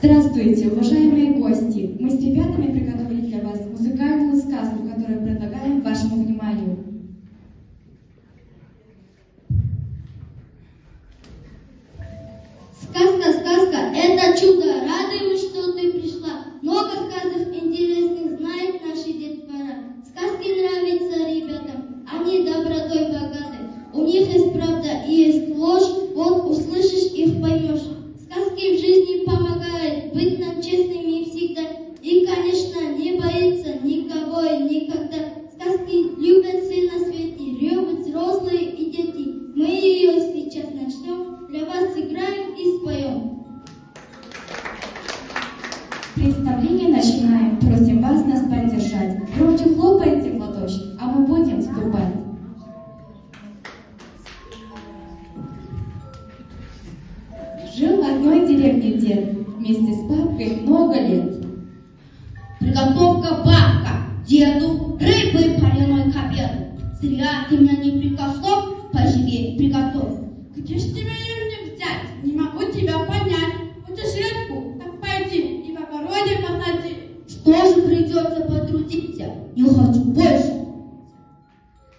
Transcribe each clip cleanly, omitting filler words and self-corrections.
Здравствуйте, уважаемые гости! Мы с ребятами приготовили для вас музыкальную сказку, которую предлагаем вашему вниманию. Сказка, сказка, это чудо, радуемся, что ты пришла. Много сказок интересных знает наши детвора. Сказки нравятся ребятам, они добротой богаты. У них есть правда и есть ложь, вот услышишь их поймешь. Сказки в жизни помогают быть нам честными всегда. И, конечно, не боится никого и никогда. Сказки любят все на свете, любят взрослые и дети. Мы ее сейчас начнем, для вас сыграем и споем. Представление начинаем. Просим вас нас поддержать. Громче хлопайте в ладоши, а мы будем вступать. Жил в одной деревне дед, вместе с бабкой много лет. Приготовка бабка, деду рыбы пареной к обеду. Зря ты меня не прикоснул, поживей приготовь. Где ж тебя рыбник взять? Не могу тебя понять. Хочешь рыбку? Так пойди и в огороде посади. Что же придется потрудиться? Не хочу больше.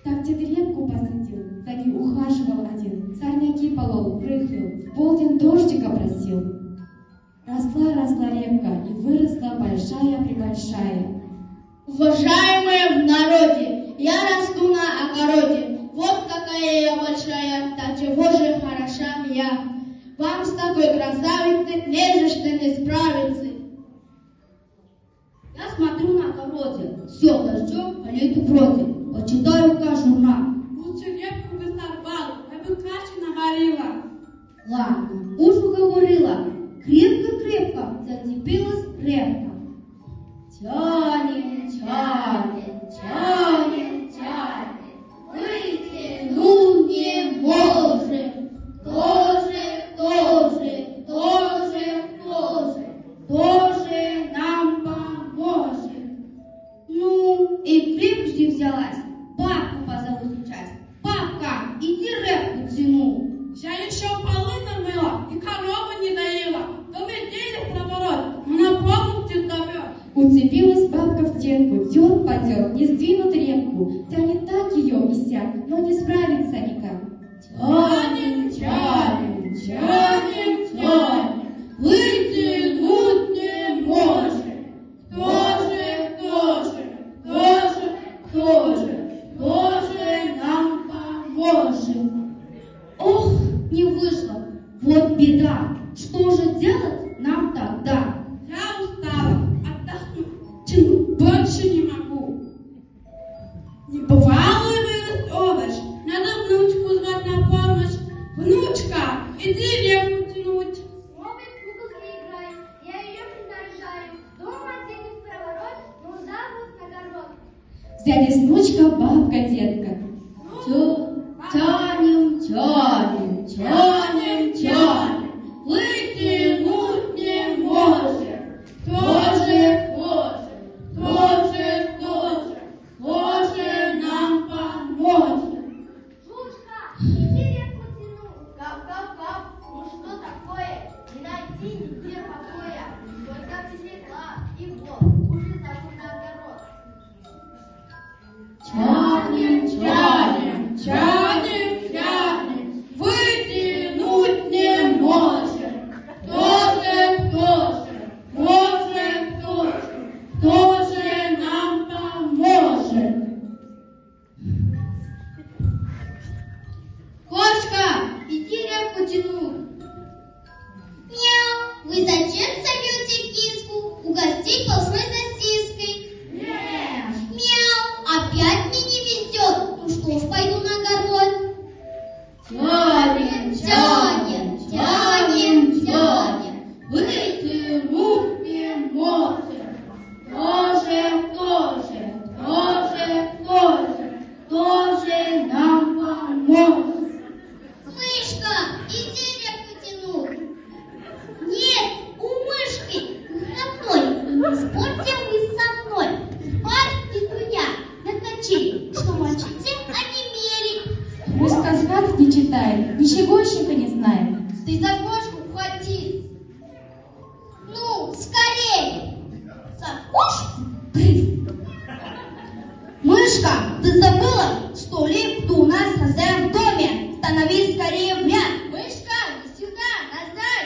Так дед репку посадил, за ней ухаживал один, сорняки полол, рыхлил, в полдень дождика просил. Росла репка и выросла большая-пребольшая. Уважаемые в народе, я расту на огороде. Вот какая я большая, да чего же хороша я. Вам с такой красавицей не же что не справиться. Я смотрю на огороде, все дождем полит вроде. Почитаю-ка журнал. Лучше репку бы сорвала, я бы каши наварила. Ладно, уж уговорила. Крепко-крепко зацепилась репка. Тянем, вытянуть не можем. Тоже нам поможет. Ну, и крепче взялась. Бабку позову сейчас. Бабка, иди репку тяну. Я еще полы намыла и корову не доила. Вы видели наоборот, она полностью зовет. Уцепилась бабка в стенку, тер, не сдвинут репку, тянет так ее и сяк, но не справится никак. Тянем, вытянуть не может. Кто же нам поможет? Ох, не вышло, вот беда. Что же делать нам тогда? Я устала, отдохну, тянуть больше не могу. Не бывало вырос овощ, надо внучку звать на помощь. Внучка, иди репку тянуть. Новый кубок не играет, я ее принаряжаю. Дома денег проворот, но завод на огород. Взялись внучка, бабка, детка. Тянем, вытянуть не может. Кто же нам поможет? Жучка, иди репку тянуть. Гав-гав-гав, ну что такое? Не найти нигде покоя. Только прилегла и вот, уже зову на огород. Тянем, читает, ничегошенька не знает. Ты за кошку хвати. Ну, скорее. За кошку? Мышка, ты забыла, что лип у нас хозяин в доме? Становись скорее в ряд. Мышка, иди сюда, назад.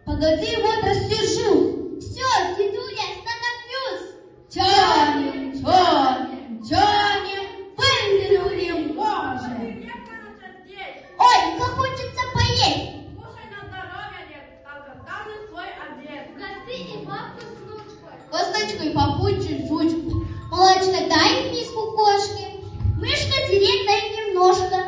Погоди, вот рассержу. Все, дедуля, становлюсь. Тянем, тянем, тянем, вывернем можем. Ой, как хочется поесть. Кушай на здоровье, дед, только каждый свой обед. Гости и бабку с внучкой. Косточку и попутчик жучку. Молочка, дай миску кошки. Мышка, деревь дай немножко.